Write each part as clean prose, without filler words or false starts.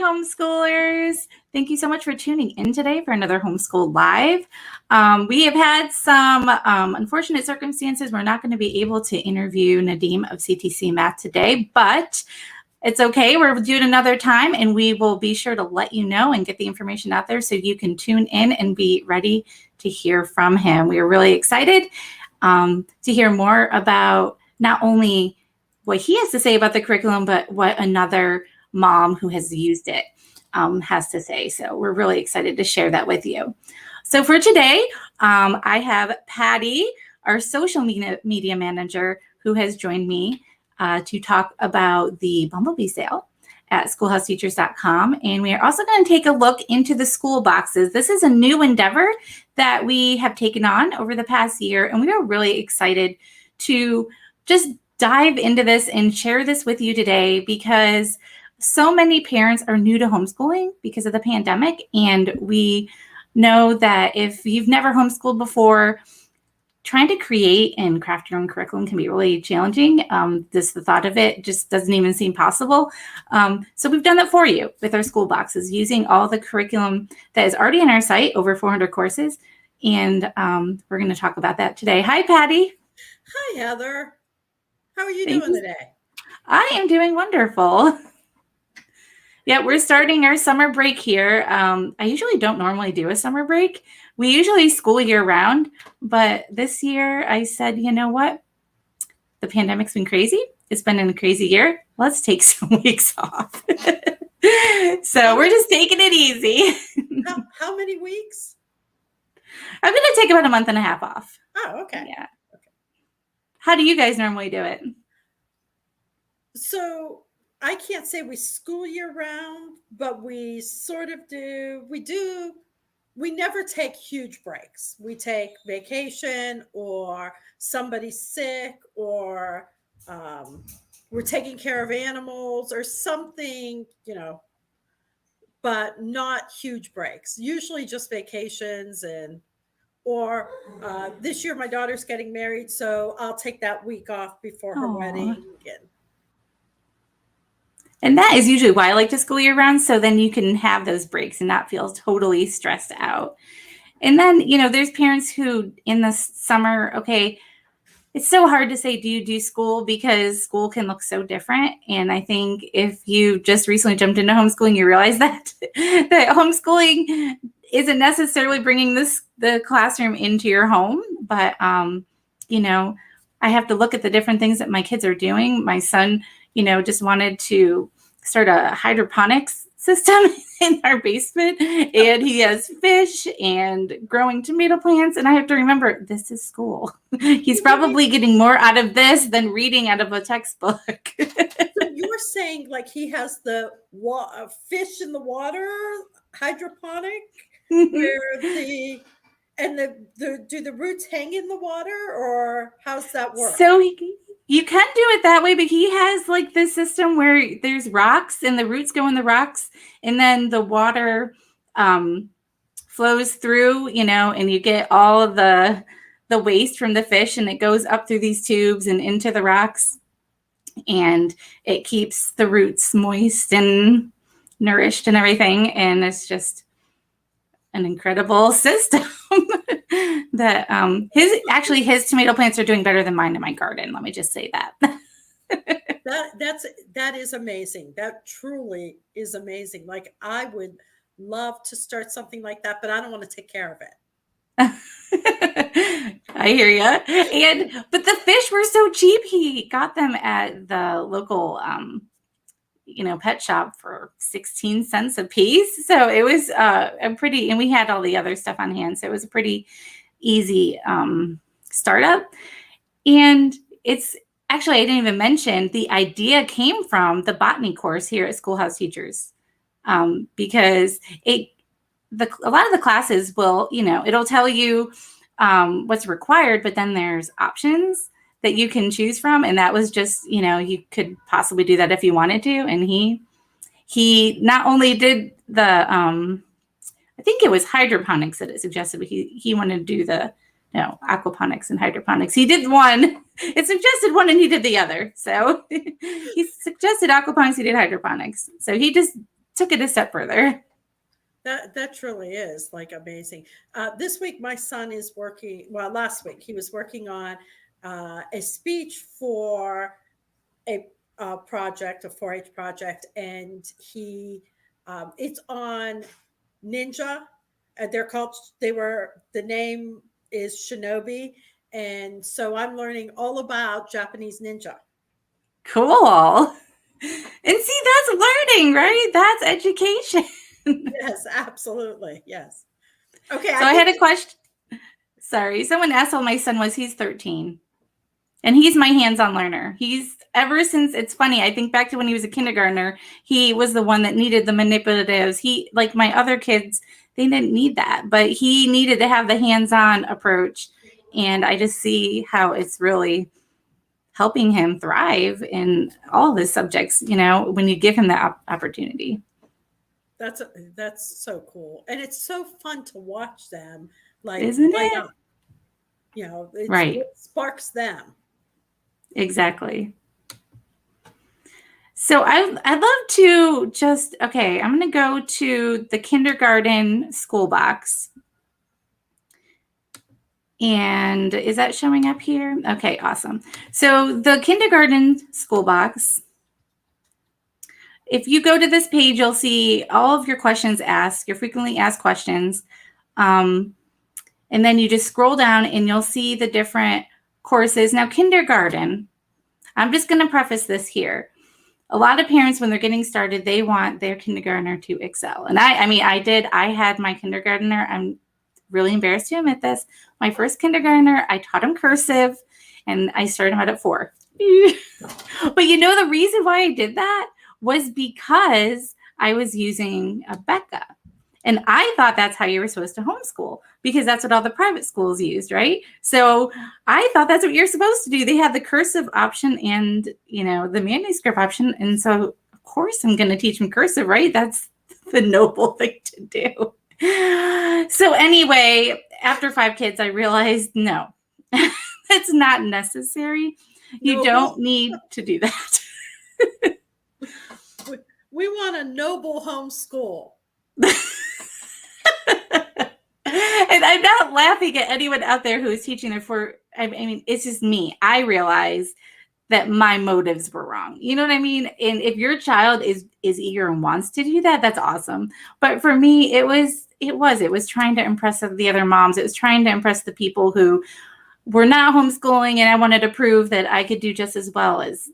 homeschoolers. Thank you so much for tuning in today for another Homeschool Live. We have had some unfortunate circumstances. We're not going to be able to interview Nadim of CTCMath today, but it's okay. We'll do it another time, and we will be sure to let you know and get the information out there so you can tune in and be ready to hear from him. We are really excited to hear more about not only what he has to say about the curriculum, but what another mom who has used it has to say. So we're really excited to share that with you. So for today, I have Patty, our social media manager, who has joined me to talk about the Bumblebee sale at schoolhouseteachers.com. And we are also going to take a look into the school boxes. This is a new endeavor that we have taken on over the past year, and we are really excited to just dive into this and share this with you today because so many parents are new to homeschooling because of the pandemic. And we know that if you've never homeschooled before, trying to create and craft your own curriculum can be really challenging. Just the thought of it just doesn't even seem possible. So we've done that for you with our school boxes using all the curriculum that is already on our site, over 400 courses. And we're going to talk about that today. Hi, Patty. Hi, Heather. How are you doing today? I am doing wonderful. Yeah, we're starting our summer break here. I usually don't normally do a summer break. We usually school year round, but this year I said, you know what? The pandemic's been crazy. It's been a crazy year. Let's take some weeks off. So we're just taking it easy. How many weeks? I'm going to take about a month and a half off. Oh, okay. Yeah. Okay. How do you guys normally do it? So I can't say we school year round, but we sort of do. We never take huge breaks. We take vacation, or somebody's sick, or we're taking care of animals or something, but not huge breaks. Usually just vacations or this year my daughter's getting married, so I'll take that week off before her wedding. And that is usually why I like to school year round, so then you can have those breaks and not feel totally stressed out. And then, there's parents who in the summer, okay, it's so hard to say, do you do school? Because school can look so different. And I think if you just recently jumped into homeschooling, you realize that homeschooling isn't necessarily bringing the classroom into your home. But, I have to look at the different things that my kids are doing. My son, just wanted to start a hydroponics system in our basement, and he has fish and growing tomato plants. And I have to remember, this is school. He's probably getting more out of this than reading out of a textbook. So you're saying like he has the fish in the water, hydroponic, where do the roots hang in the water, or how's that work? So you can do it that way, but he has like this system where there's rocks and the roots go in the rocks, and then the water flows through, and you get all of the waste from the fish, and it goes up through these tubes and into the rocks, and it keeps the roots moist and nourished and everything. And it's just an incredible system. That his tomato plants are doing better than mine in my garden. Let me just say that. That is amazing. That truly is amazing. Like, I would love to start something like that, but I don't want to take care of it. I hear you. But the fish were so cheap. He got them at the local pet shop for 16 cents a piece. So it was and we had all the other stuff on hand. So it was a pretty easy startup. And it's actually, I didn't even mention, the idea came from the botany course here at Schoolhouse Teachers, because a lot of the classes will, it'll tell you what's required, but then there's options that you can choose from. And that was just, you could possibly do that if you wanted to. And he not only did the, I think it was hydroponics that it suggested, but he wanted to do the aquaponics and hydroponics. He did one. It suggested one and he did the other. So he suggested aquaponics, he did hydroponics. So he just took it a step further. That truly is like amazing. This week, my son is working. Well, last week he was working on a speech for a, project, a 4-H project, and it's on ninja. They're called. The name is Shinobi, and so I'm learning all about Japanese ninja. Cool. And see, that's learning, right? That's education. Yes, absolutely. Yes. Okay, So I had a question. Sorry, someone asked how my son was. He's 13. And he's my hands-on learner. He's ever since, it's funny, I think back to when he was a kindergartner, he was the one that needed the manipulatives. He, like my other kids, they didn't need that, but he needed to have the hands-on approach. And I just see how it's really helping him thrive in all the subjects, when you give him that opportunity. That's so cool, and it's so fun to watch them like Isn't light it? up. Right. It sparks them. Exactly. So I'd love to I'm going to go to the kindergarten school box. And is that showing up here? Okay, awesome. So the kindergarten school box, if you go to this page, you'll see all of your questions asked, your frequently asked questions. And then you just scroll down and you'll see the different courses. Now, kindergarten, I'm just going to preface this here. A lot of parents, when they're getting started, they want their kindergartner to excel. And I had my kindergartner, I'm really embarrassed to admit this. My first kindergartner, I taught him cursive and I started him out at 4. But the reason why I did that was because I was using a Becca. And I thought that's how you were supposed to homeschool because that's what all the private schools used, right? So I thought that's what you're supposed to do. They had the cursive option and, the manuscript option. And so, of course, I'm going to teach them cursive, right? That's the noble thing to do. So anyway, after 5 kids, I realized, no, that's not necessary. You don't need to do that. We want a noble homeschool. And I'm not laughing at anyone out there who is teaching their it's just me. I realize that my motives were wrong. You know what I mean? And if your child is eager and wants to do that, that's awesome. But for me, it was trying to impress the other moms. It was trying to impress the people who were not homeschooling, and I wanted to prove that I could do just as well as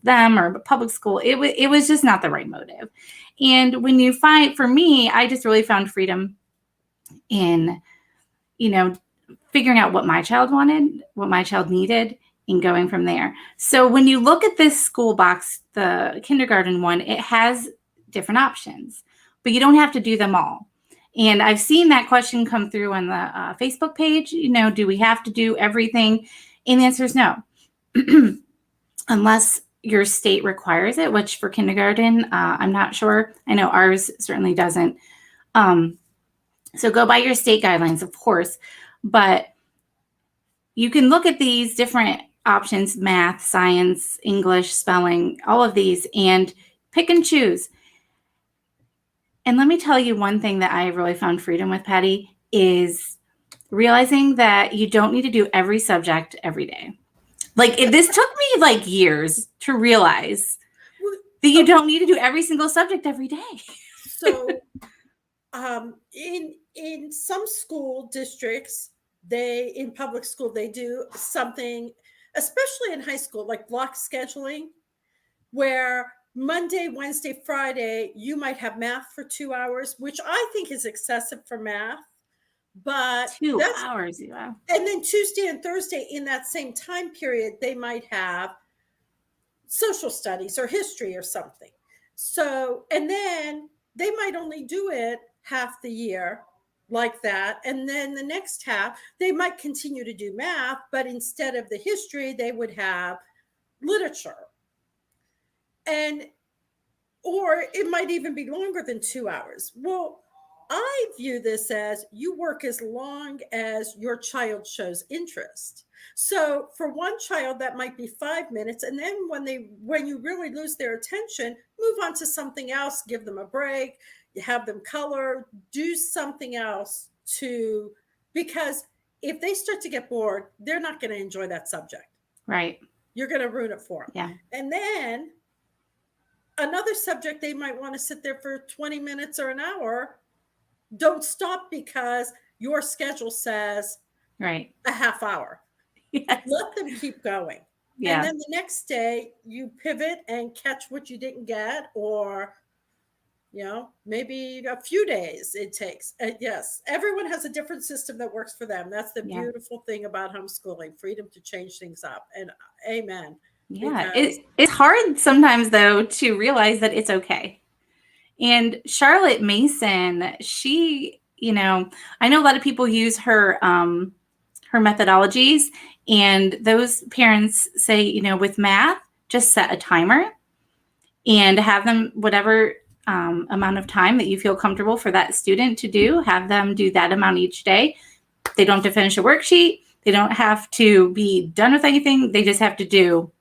them or public school. It was just not the right motive. And when you for me, I just really found freedom in, figuring out what my child wanted, what my child needed, and going from there. So when you look at this school box, the kindergarten one, it has different options, but you don't have to do them all. And I've seen that question come through on the Facebook page, do we have to do everything? And the answer is no. Unless your state requires it, which for kindergarten, I'm not sure. I know ours certainly doesn't. So go by your state guidelines, of course, but you can look at these different options, math, science, English, spelling, all of these, and pick and choose. And let me tell you one thing that I really found freedom with, Patty, is realizing that you don't need to do every subject every day. This took me years to realize that you don't need to do every single subject every day. So in some school districts, in public school, they do something, especially in high school, like block scheduling, where Monday, Wednesday, Friday, you might have math for 2 hours, which I think is excessive for math. But 2 hours, yeah. And then Tuesday and Thursday in that same time period, they might have social studies or history or something. So, and then they might only do it half the year like that. And then the next half, they might continue to do math, but instead of the history, they would have literature. Or it might even be longer than 2 hours. Well, I view this as you work as long as your child shows interest. So for one child, that might be 5 minutes. And then when you really lose their attention, move on to something else, give them a break, you have them color, do something else because if they start to get bored, they're not going to enjoy that subject. Right. You're going to ruin it for them. Yeah. And then another subject they might want to sit there for 20 minutes or an hour. Don't stop because your schedule says right. a half hour. Yes. Let them keep going. Yeah. And then the next day you pivot and catch what you didn't get, or maybe a few days it takes. Yes, everyone has a different system that works for them. That's the beautiful thing about homeschooling, freedom to change things up. And amen. Yeah, it's hard sometimes, though, to realize that it's okay. And Charlotte Mason, she, I know a lot of people use her methodologies, and those parents say, with math, just set a timer and have them whatever amount of time that you feel comfortable for that student to do, have them do that amount each day. They don't have to finish a worksheet. They don't have to be done with anything. They just have to do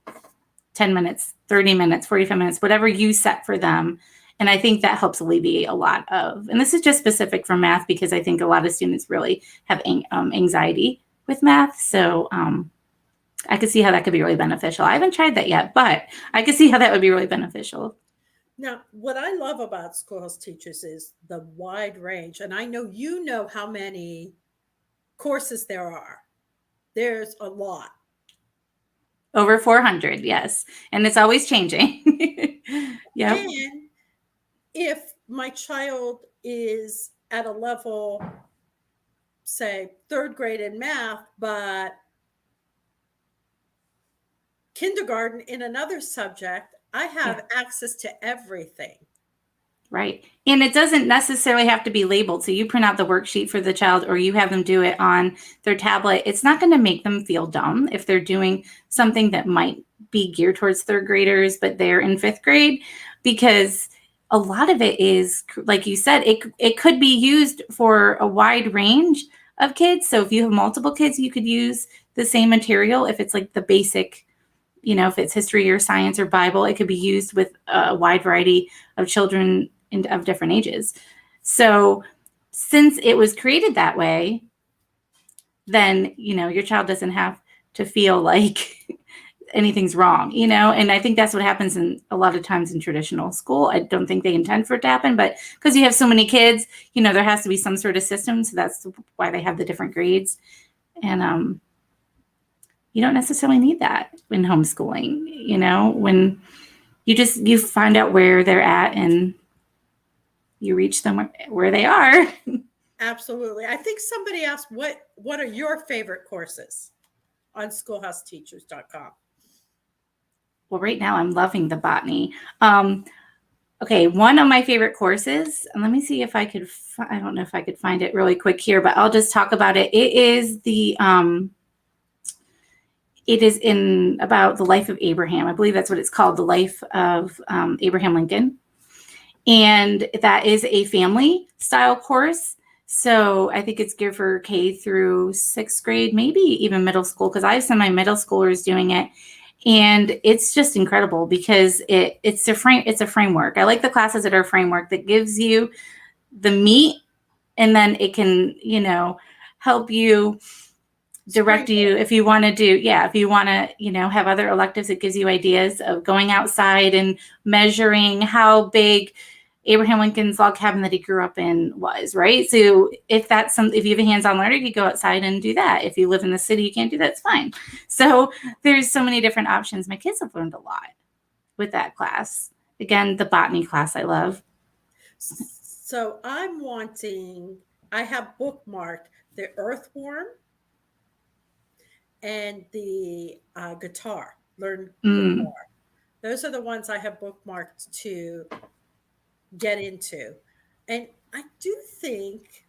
10 minutes, 30 minutes, 45 minutes, whatever you set for them. And I think that helps alleviate a lot of, and this is just specific for math because I think a lot of students really have anxiety with math. So I could see how that could be really beneficial. I haven't tried that yet, but I could see how that would be really beneficial. Now, what I love about schoolhouse teachers is the wide range. And I know how many courses there are. There's a lot. Over 400, yes. And it's always changing. Yeah. And if my child is at a level, say, 3rd grade in math, but kindergarten in another subject, I have access to everything. Right. And it doesn't necessarily have to be labeled. So you print out the worksheet for the child or you have them do it on their tablet. It's not going to make them feel dumb if they're doing something that might be geared towards 3rd graders, but they're in 5th grade, because a lot of it is, like you said, it could be used for a wide range of kids. So if you have multiple kids, you could use the same material. If it's like the basic, if it's history or science or Bible, it could be used with a wide variety of children of different ages. So since it was created that way, then, your child doesn't have to feel like anything's wrong, and I think that's what happens in a lot of times in traditional school. I don't think they intend for it to happen, but because you have so many kids, there has to be some sort of system. So that's why they have the different grades. And, you don't necessarily need that in homeschooling, when you find out where they're at and you reach them where they are. Absolutely. I think somebody asked, what are your favorite courses on schoolhouseteachers.com? Well, right now I'm loving the botany. Okay, one of my favorite courses, and let me see if I could, I don't know if I could find it really quick here, but I'll just talk about it. It is about the life of Abraham. I believe that's what it's called, the life of Abraham Lincoln. And that is a family style course. So I think it's geared for K through 6th grade, maybe even middle school, because I have some of my middle schoolers doing it. And it's just incredible because it's a framework. I like the classes that are a framework that gives you the meat, and then it can, help you, direct you if you want to have other electives. It gives you ideas of going outside and measuring how big Abraham Lincoln's log cabin that he grew up in was, right? So if you have a hands-on learner, you go outside and do that. If you live in the city, you can't do that, it's fine. So there's so many different options. My kids have learned a lot with that class. Again, the botany class I love. So I have bookmarked the earthworm and the guitar, learn guitar. Those are the ones I have bookmarked to get into. And I do think,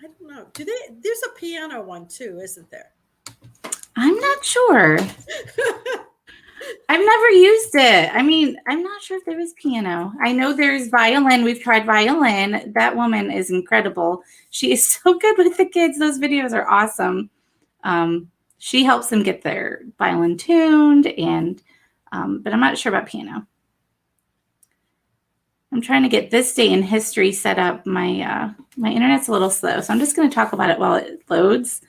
I don't know, there's a piano one too, isn't there? I'm not sure. I've never used it. I mean, I'm not sure if there is piano. I know there's violin. We've tried violin. That woman is incredible. She is so good with the kids. Those videos are awesome. She helps them get their violin tuned, and but I'm not sure about piano. I'm trying to get this day in history set up. My internet's a little slow, so I'm just going to talk about it while it loads.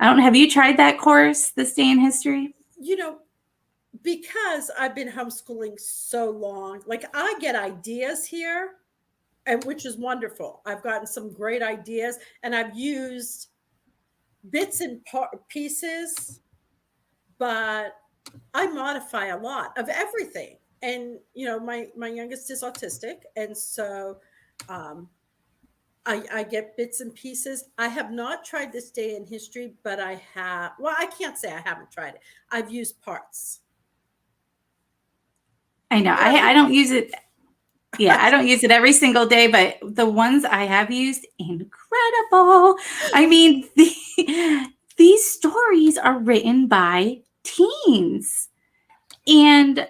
I don't. Have you tried that course, this day in history? You know, because I've been homeschooling so long, like I get ideas here, and which is wonderful. I've gotten some great ideas, and I've used bits and pieces, but I modify a lot of everything. And you know, my youngest is autistic, and so I get bits and pieces. I have not tried this day in history, but I have. Well, I can't say I haven't tried it. I've used parts. I know. I don't use it. Yeah, I don't use it every single day, but the ones I have used, incredible. I mean, these stories are written by teens and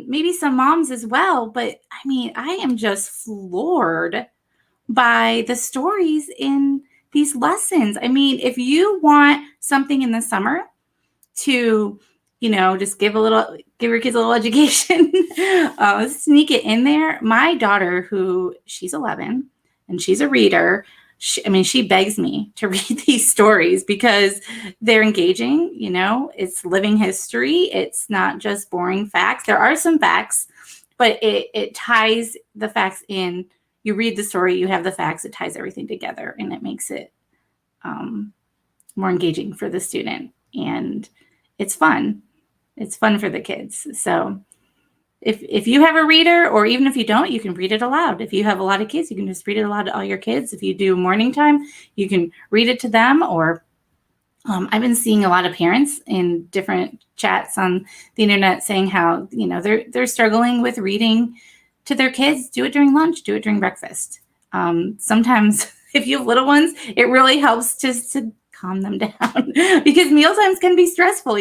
maybe some moms as well. But I mean, I am just floored by the stories in these lessons. I mean, if you want something in the summer to, just give your kids a little education, sneak it in there. My daughter, she's 11 and she's a reader. She begs me to read these stories because they're engaging, it's living history. It's not just boring facts. There are some facts, but it ties the facts in. You read the story, you have the facts, it ties everything together, and it makes it more engaging for the student. And it's fun. It's fun for the kids. So if you have a reader, or even if you don't, you can read it aloud. If you have a lot of kids, you can just read it aloud to all your kids. If you do morning time, you can read it to them. Or I've been seeing a lot of parents in different chats on the internet saying how, they're struggling with reading to their kids. Do it during lunch, do it during breakfast. Sometimes if you have little ones, it really helps just to calm them down because mealtimes can be stressful,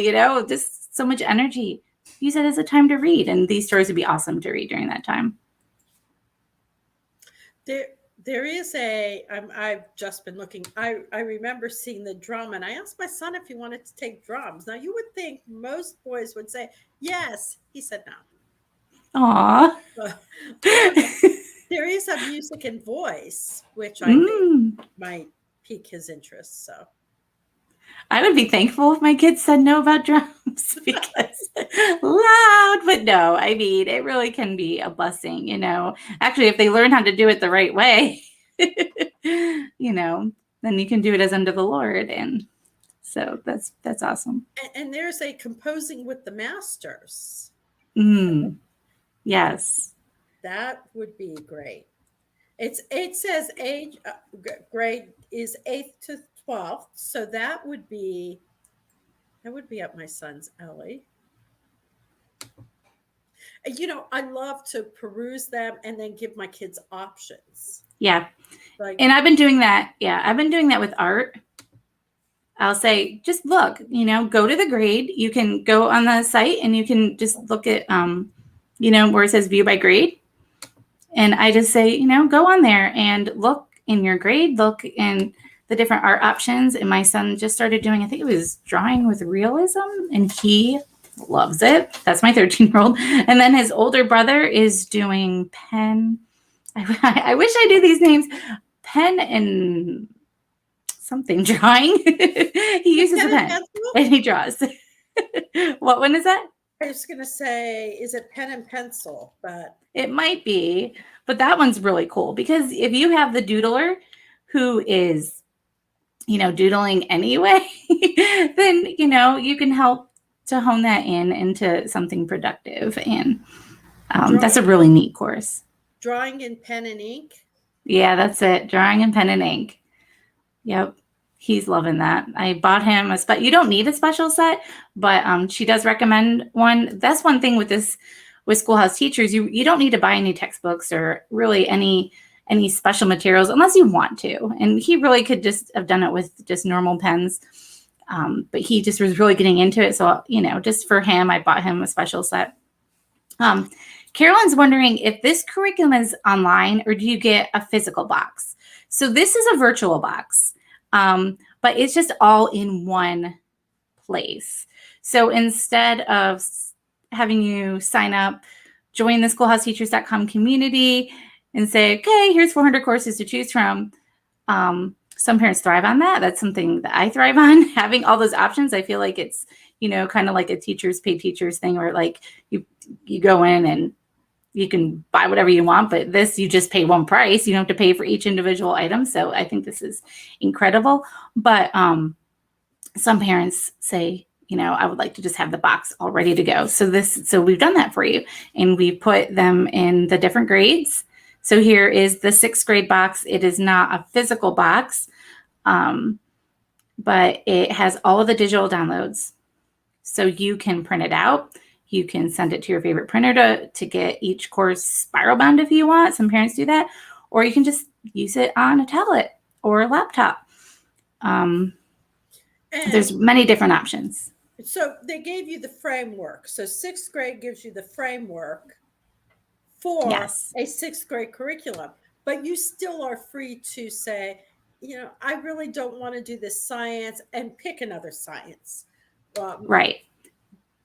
just so much energy. Use it as a time to read, and these stories would be awesome to read during that time. There is I've just been looking. I remember seeing the drum, and I asked my son if he wanted to take drums. Now, you would think most boys would say yes. He said no. Aw. There is a music and voice, which I think might pique his interest. So I would be thankful if my kids said no about drums because loud, but no, I mean, it really can be a blessing, Actually, if they learn how to do it the right way, then you can do it as unto the Lord. And so that's awesome. And there's a composing with the masters. Yes. That would be great. It says age grade is 8th to 12th, so that would be up my son's alley. I love to peruse them and then give my kids options. Yeah. And I've been doing that. Yeah, I've been doing that with art. I'll say, just look, go to the grade. You can go on the site and you can just look at, where it says view by grade. And I just say, go on there and look in your grade, look in the different art options. And my son just started doing, I think it was drawing with realism, and he loves it. That's my 13-year-old. And then his older brother is doing pen. I wish I knew these names. Pen and something drawing. He uses a pen and he draws. What one is that? I was going to say, is it pen and pencil? But it might be. But that one's really cool because if you have the doodler who is, doodling anyway, then, you can help to hone that into something productive. And that's a really neat course. Drawing in pen and ink? Yeah, that's it. Drawing in pen and ink. Yep. He's loving that. I bought him you don't need a special set, but she does recommend one. That's one thing with Schoolhouse Teachers. You don't need to buy any textbooks or really any special materials unless you want to. And he really could just have done it with just normal pens. But he just was really getting into it. So, just for him, I bought him a special set. Carolyn's wondering if this curriculum is online or do you get a physical box? So this is a virtual box, but it's just all in one place. So instead of having you sign up, join the schoolhouseteachers.com community and say, okay, here's 400 courses to choose from. Some parents thrive on that. That's something that I thrive on, having all those options. I feel like it's, kind of like a teachers pay teachers thing where like you go in and you can buy whatever you want, but this, you just pay one price. You don't have to pay for each individual item. So I think this is incredible. But some parents say, I would like to just have the box all ready to go. So we've done that for you, and we put them in the different grades. So here is the 6th grade box. It is not a physical box, but it has all of the digital downloads. So you can print it out. You can send it to your favorite printer to get each course spiral bound if you want. Some parents do that. Or you can just use it on a tablet or a laptop. There's many different options. So they gave you the framework. So 6th grade gives you the framework for a 6th grade curriculum. But you still are free to say, I really don't want to do this science and pick another science. Right.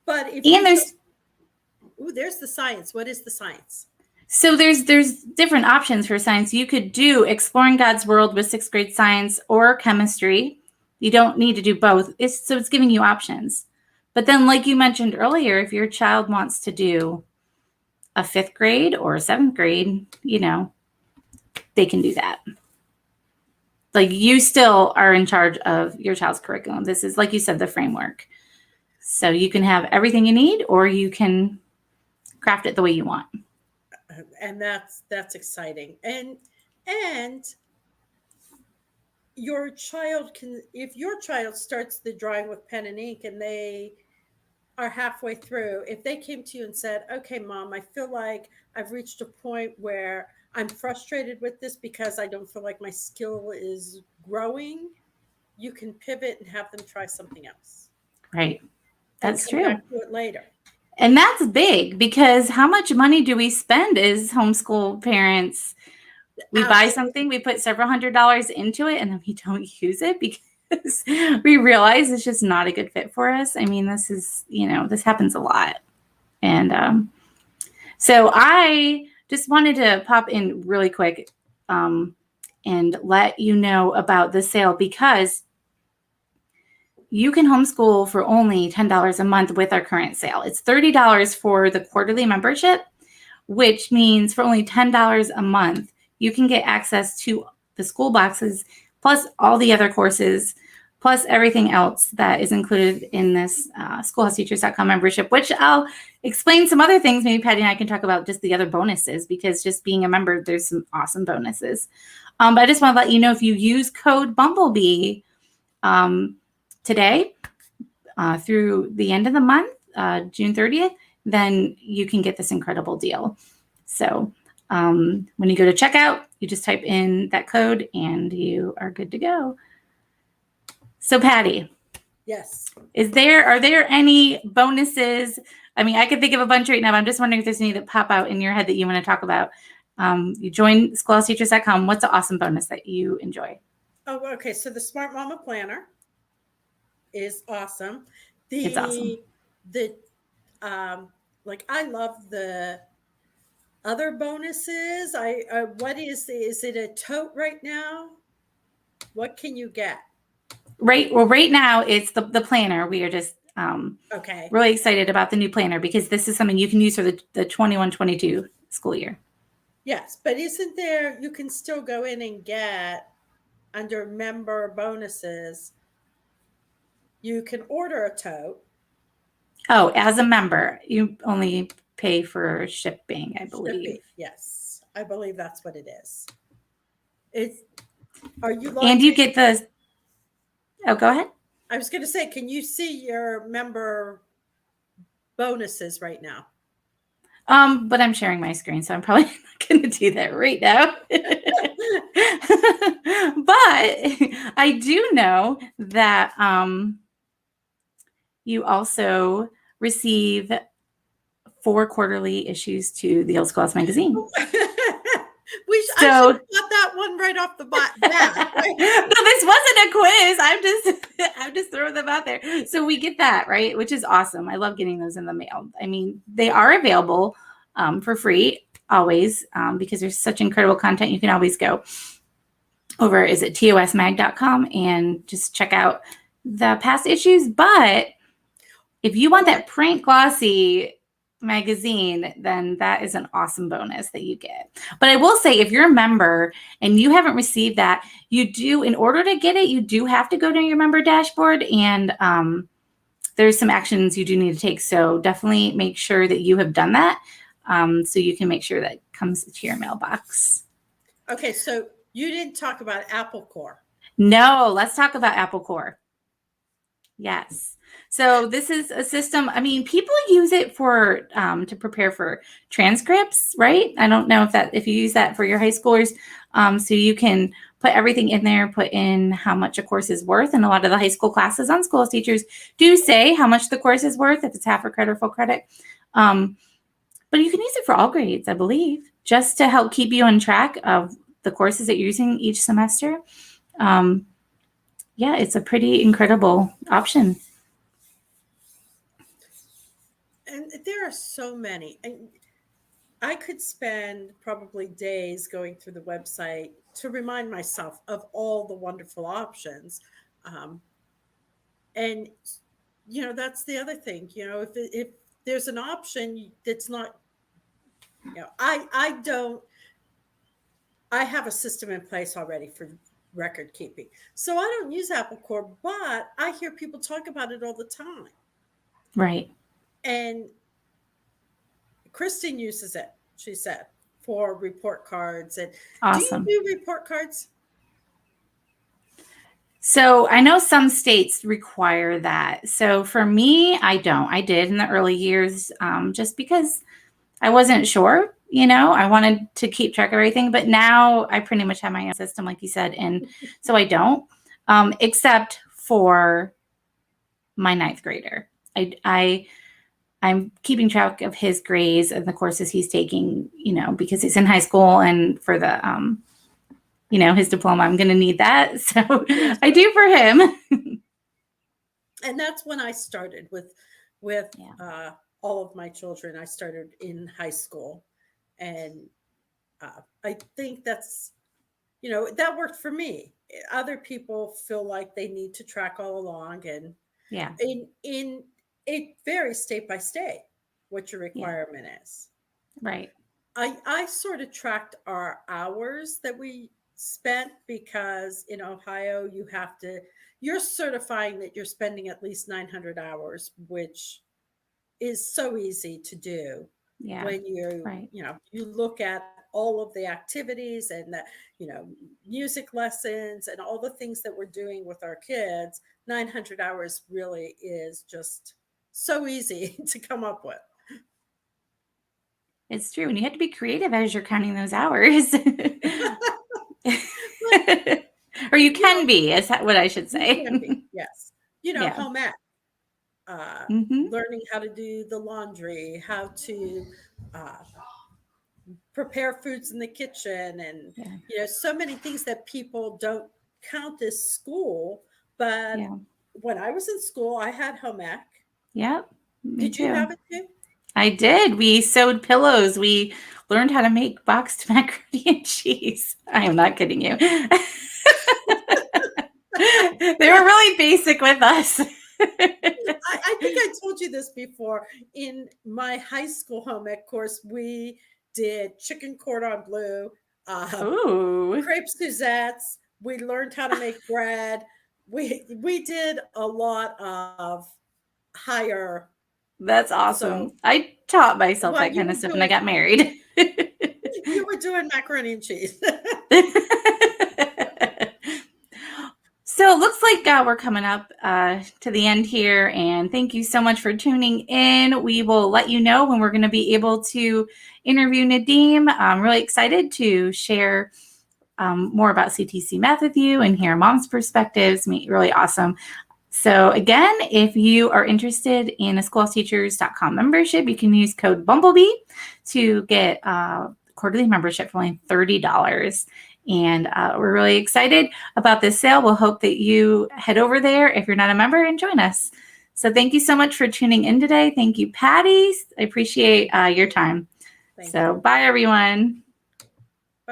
But if there's the science. What is the science? So there's different options for science. You could do Exploring God's World with 6th grade science or chemistry. You don't need to do both. It's giving you options. But then, like you mentioned earlier, if your child wants to do a 5th grade or a 7th grade, they can do that. Like, you still are in charge of your child's curriculum. This is, like you said, the framework. So you can have everything you need, or you can craft it the way you want. And that's exciting. And your child if your child starts the drawing with pen and ink and they are halfway through, if they came to you and said, okay, Mom, I feel like I've reached a point where I'm frustrated with this because I don't feel like my skill is growing, you can pivot and have them try something else. Right. That's true. Back to it later. And that's big, because how much money do we spend as homeschool parents? We buy something, we put several $100s into it, and then we don't use it because we realize it's just not a good fit for us. I mean, this is, this happens a lot. And so I just wanted to pop in really quick and let you know about the sale, because you can homeschool for only $10 a month with our current sale. It's $30 for the quarterly membership, which means for only $10 a month, you can get access to the school boxes, plus all the other courses, plus everything else that is included in this schoolhouseteachers.com membership, which I'll explain some other things. Maybe Patty and I can talk about just the other bonuses, because just being a member, there's some awesome bonuses. But I just want to let you know, if you use code Bumblebee today through the end of the month, June 30th, then you can get this incredible deal. So when you go to checkout, you just type in that code and you are good to go. So Patty. Yes. Are there any bonuses? I mean, I could think of a bunch right now, but I'm just wondering if there's any that pop out in your head that you want to talk about. You joined schoolhouseteachers.com. What's an awesome bonus that you enjoy? Oh, okay. So the Smart Mama Planner is awesome. It's awesome. I love the other bonuses. What is it a tote right now? What can you get? Right now it's the planner. We are just really excited about the new planner, because this is something you can use for the 21-22 school year. Yes, but isn't there, you can still go in and get under member bonuses, you can order a tote. Oh, as a member, you only pay for shipping, I believe. Shipping, yes, I believe that's what it is. Are you? And you get the. Oh, go ahead. I was going to say, can you see your member bonuses right now? But I'm sharing my screen, so I'm probably not going to do that right now. But I do know that you also receive 4 quarterly issues to the Old Schoolhouse magazine. I should have got that one right off the bat. Right? No, this wasn't a quiz. I'm just throwing them out there. So we get that, right? Which is awesome. I love getting those in the mail. I mean, they are available for free always because there's such incredible content. You can always go over, is it tosmag.com, and just check out the past issues. But if you want that print glossy magazine, then that is an awesome bonus that you get. But I will say, if you're a member and you haven't received that, you do, in order to get it, you do have to go to your member dashboard, and there's some actions you do need to take. So definitely make sure that you have done that so you can make sure that it comes to your mailbox. Okay, so you didn't talk about Apple Core. No, let's talk about Apple Core. Yes. So this is a system, I mean, people use it for to prepare for transcripts, right? I don't know if you use that for your high schoolers. So you can put everything in there, put in how much a course is worth. And a lot of the high school classes on School teachers do say how much the course is worth, if it's half a credit or full credit. But you can use it for all grades, I believe, just to help keep you on track of the courses that you're using each semester. Yeah, it's a pretty incredible option. And there are so many. And I could spend probably days going through the website to remind myself of all the wonderful options. And, that's the other thing, if there's an option that's not, I have a system in place already for record keeping. So I don't use Apple Core, but I hear people talk about it all the time. Right. And Kristen uses it, she said, for report cards. And awesome. Do you do report cards? So I know some states require that. So for me, I don't. I did in the early years just because I wasn't sure. I wanted to keep track of everything, but now I pretty much have my own system, like you said, and so I don't, except for my 9th grader. I'm keeping track of his grades and the courses he's taking, because he's in high school, and for the, his diploma, I'm going to need that. So yes. I do for him. And that's when I started with all of my children. I started in high school. And I think that's, that worked for me. Other people feel like they need to track all along. And in it varies state by state what your requirement is. Right. I sort of tracked our hours that we spent, because in Ohio, you're certifying that you're spending at least 900 hours, which is so easy to do. Yeah. When you look at all of the activities and the, music lessons and all the things that we're doing with our kids, 900 hours really is just so easy to come up with. It's true. And you have to be creative as you're counting those hours. Or you can be, is what I should say. Yes. Home ec. Learning how to do the laundry, how to prepare foods in the kitchen, and so many things that people don't count as school. But when I was in school, I had home ec. Yep. Did you have it too? I did. We sewed pillows. We learned how to make boxed macaroni and cheese. I am not kidding you. They were really basic with us. I think I told you this before. In my high school home ec course, we did chicken cordon bleu, crepe Suzettes. We learned how to make bread. We did a lot of higher. That's awesome. So, I taught myself that kind of stuff when I got married. You were doing macaroni and cheese. So it looks like we're coming up to the end here, and thank you so much for tuning in. We will let you know when we're going to be able to interview Nadim. I'm really excited to share more about CTCMath with you and hear Mom's perspectives. Really awesome. So again, if you are interested in a schoolhouseteachers.com membership, you can use code Bumblebee to get a quarterly membership for only $30. And we're really excited about this sale. We'll hope that you head over there if you're not a member and join us. So thank you so much for tuning in today. Thank you, Patty. I appreciate your time. Bye, everyone.